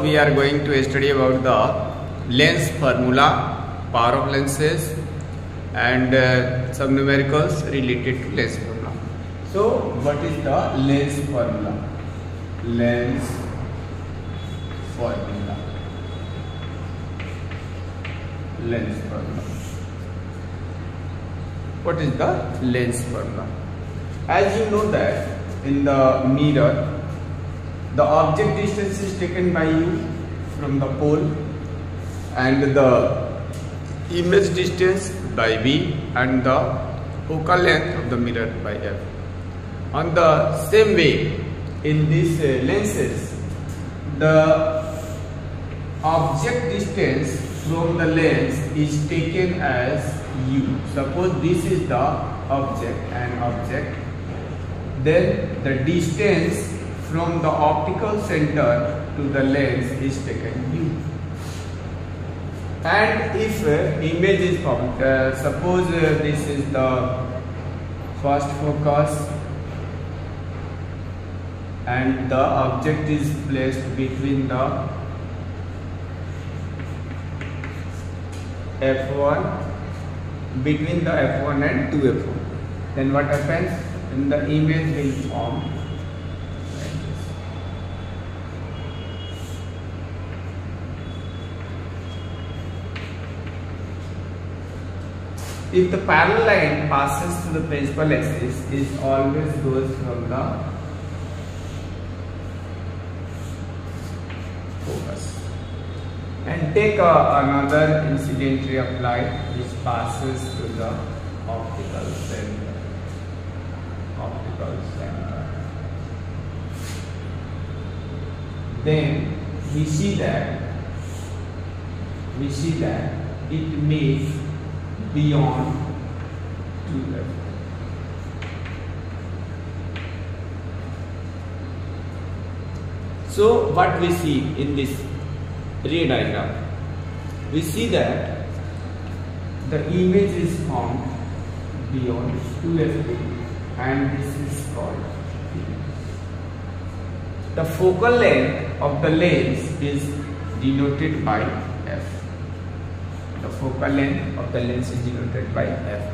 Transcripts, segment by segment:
we are going to study about the lens formula, power of lenses, and some numericals related to lens formula. So what is the lens formula? Lens formula. Lens formula. What is the lens formula? As you know that in the mirror, the object distance is taken by you from the pole and the image distance by V and the focal length of the mirror by F. On the same way, in these lenses, the object distance from the lens is taken as U. Suppose this is the object and object, then the distance from the optical center to the lens is taken U. And if image is formed, suppose this is the first focus and the object is placed between the F1, between the F1 and 2F1, then what happens? Then the image will form. If the parallel line passes to the principal axis, it always goes from the focus. And take another incident ray of light which passes to the optical center. Optical center. Then we see that it may beyond 2F. So what we see in this ray diagram, we see that the image is formed beyond 2F and this is called P. The focal length of the lens is denoted by F. The focal length of the lens is denoted by F.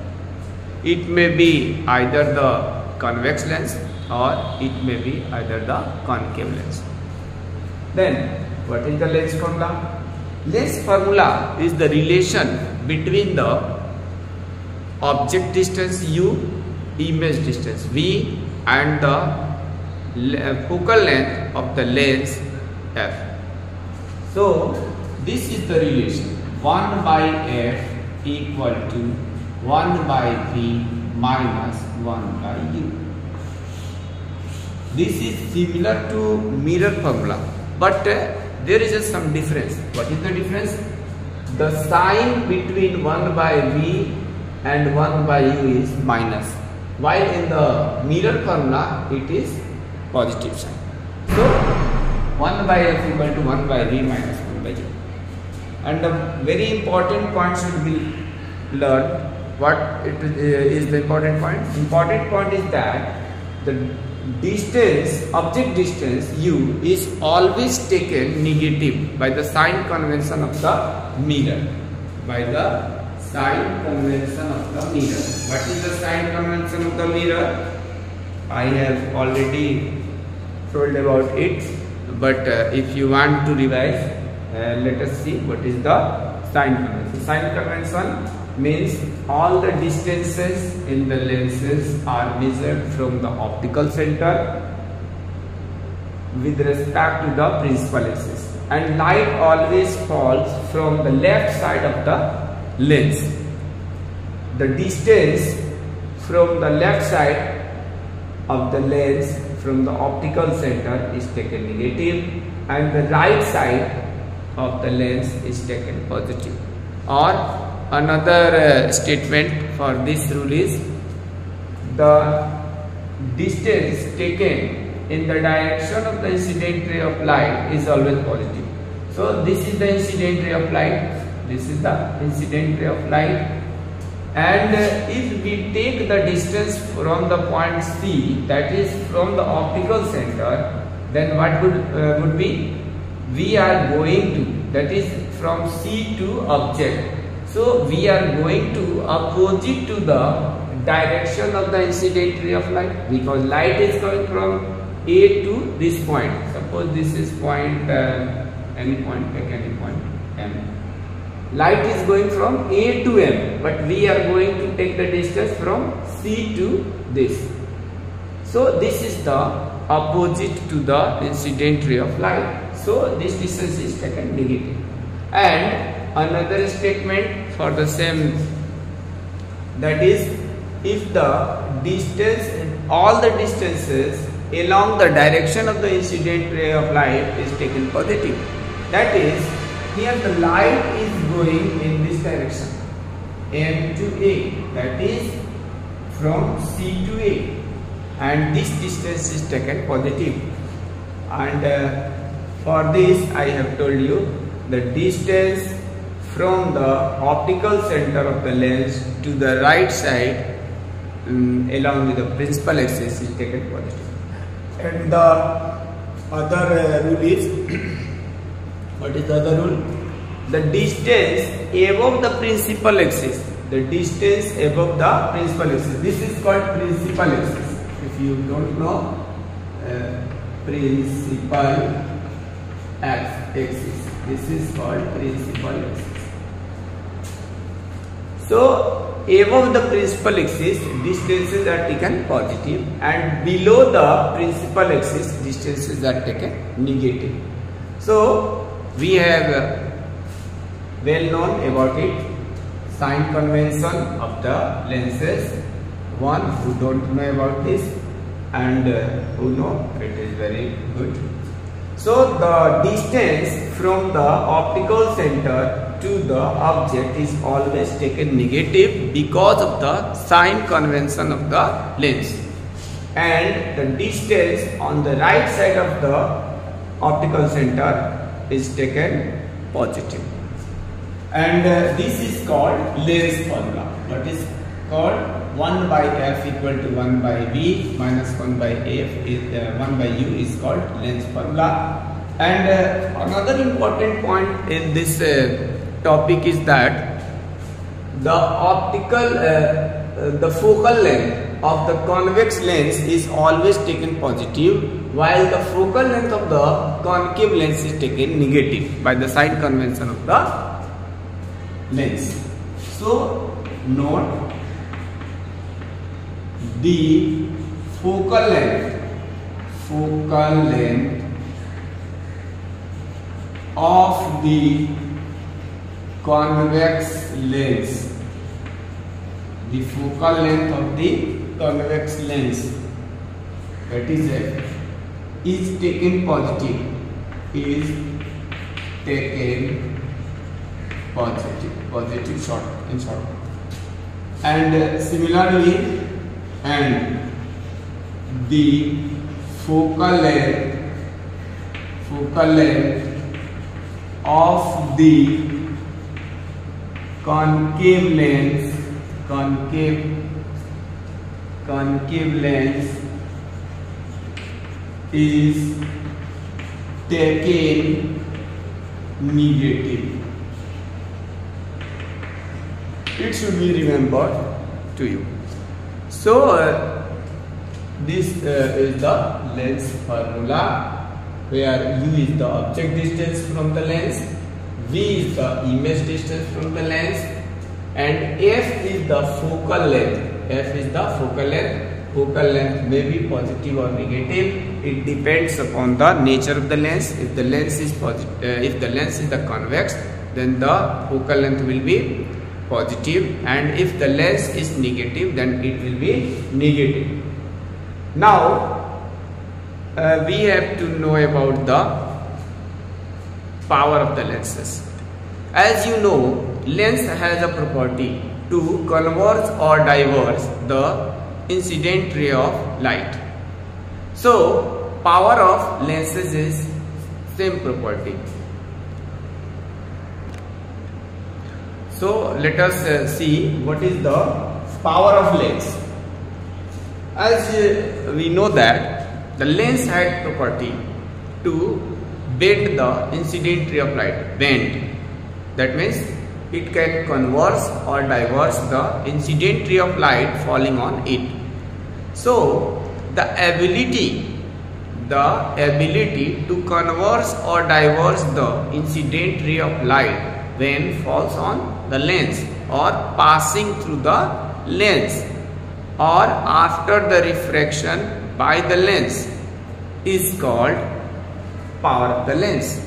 It may be either the convex lens or it may be either the concave lens. Then what is the lens formula? Lens formula is the relation between the object distance U, image distance V and the focal length of the lens F. So this is the relation. 1 by F equal to 1 by V minus 1 by U. This is similar to mirror formula, but there is some difference. What is the difference? The sign between 1 by V and 1 by U is minus, while in the mirror formula it is positive sign. So 1 by F equal to 1 by V minus 1 by U. And the very important point should be learned. What is the important point? Important point is that the distance, object distance U is always taken negative by the sign convention of the mirror. By the sign convention of the mirror. What is the sign convention of the mirror? I have already told about it, but if you want to revise, let us see what is the sign convention. Sign convention means all the distances in the lenses are measured from the optical center with respect to the principal axis, and light always falls from the left side of the lens. The distance from the left side of the lens from the optical center is taken negative and the right side of the lens is taken positive. Or another statement for this rule is the distance taken in the direction of the incident ray of light is always positive. So this is the incident ray of light, this is the incident ray of light, and if we take the distance from the point C, that is from the optical center, then what would be we are going to, that is from C to object. So we are going to opposite to the direction of the incident ray of light, because light is coming from A to this point. Suppose this is point, any point, take any point M. Light is going from A to M, but we are going to take the distance from C to this. So this is the opposite to the incident ray of light. So this distance is taken negative. And another statement for the same, that is, if the distance, all the distances along the direction of the incident ray of light is taken positive, that is, here the light is going in this direction, M to A, that is from C to A, and this distance is taken positive. And for this I have told you the distance from the optical center of the lens to the right side along with the principal axis is taken positive. And the other rule is, what is the other rule? The distance above the principal axis. The distance above the principal axis. This is called principal axis. If you don't know, principal axis. This is called principal axis. So above the principal axis, distances are taken positive, and below the principal axis, distances are taken negative. So we have well known about it, sign convention of the lenses. One who don't know about this, and who know, it is very good. So the distance from the optical center to the object is always taken negative because of the sign convention of the lens, and the distance on the right side of the optical center is taken positive. And this is called lens formula. What is called? 1 by f equal to 1 by v minus 1 by f is 1 by u is called lens formula. And another important point in this topic is that the optical, the focal length of the convex lens is always taken positive, while the focal length of the concave lens is taken negative by the sign convention of the lens. So note, the focal length of the convex lens, the focal length of the convex lens, that is f, is taken positive, short in short. And similarly, and the focal length of the concave lens is taken negative. It should be remembered to you. So this is the lens formula, where u is the object distance from the lens, v is the image distance from the lens, and f is the focal length. Focal length may be positive or negative. It depends upon the nature of the lens. If the lens is the convex, then the focal length will be positive, and if the lens is negative, then it will be negative. Now we have to know about the power of the lenses. As you know, lens has a property to converge or diverge the incident ray of light. So power of lenses is same property. So let us see what is the power of lens. As we know that the lens had property to bend the incident ray of light. Bend. That means it can converge or diverge the incident ray of light falling on it. So the ability to converge or diverge the incident ray of light when falls on the lens or passing through the lens or after the refraction by the lens is called power of the lens.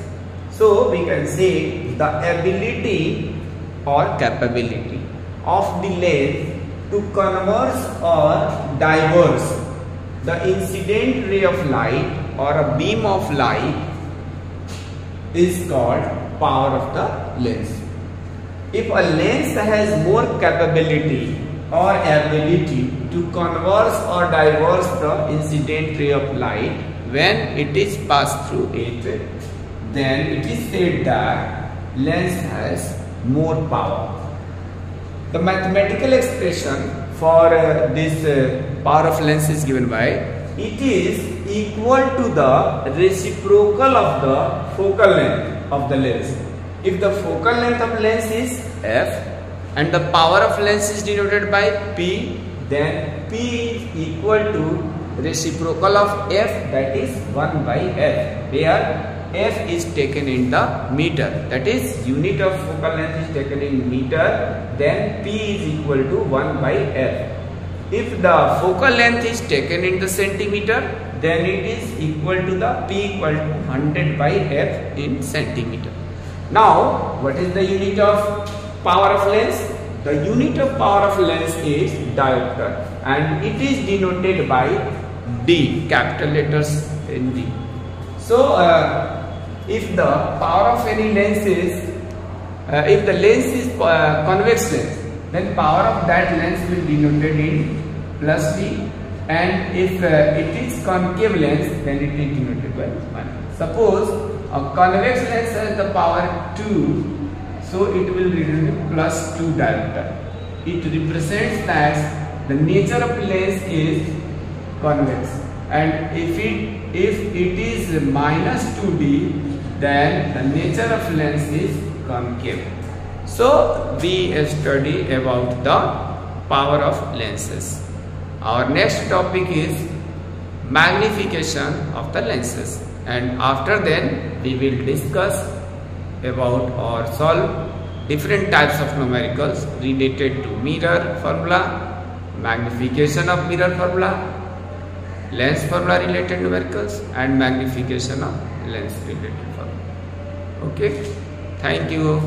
So we can say the ability or capability of the lens to converge or diverge the incident ray of light or a beam of light is called power of the lens. If a lens has more capability or ability to converge or diverge the incident ray of light when it is passed through it, then it is said that lens has more power. The mathematical expression for this power of lens is given by it is equal to the reciprocal of the focal length of the lens. If the focal length of lens is f and the power of lens is denoted by p, then p is equal to reciprocal of f, that is 1 by f, where f is taken in the meter, that is unit of focal length is taken in meter, then p is equal to 1 by f. If the focal length is taken in the centimeter, then it is equal to the p equal to 100 by f in centimeter. Now what is the unit of power of lens? The unit of power of lens is diopter and it is denoted by D, capital letters in D. So if the power of any lens is, if the lens is convex lens, then power of that lens will be denoted in plus D, and if it is concave lens, then it is denoted by 1. Suppose a convex lens has the power 2, so it will be denoted plus 2 diopter. It represents that the nature of lens is convex, and if it is minus 2D, then the nature of lens is concave. So we study about the power of lenses. Our next topic is magnification of the lenses, and after then we will discuss about or solve different types of numericals related to mirror formula, magnification of mirror formula, lens formula related numericals, and magnification of lens related formula. Okay, thank you.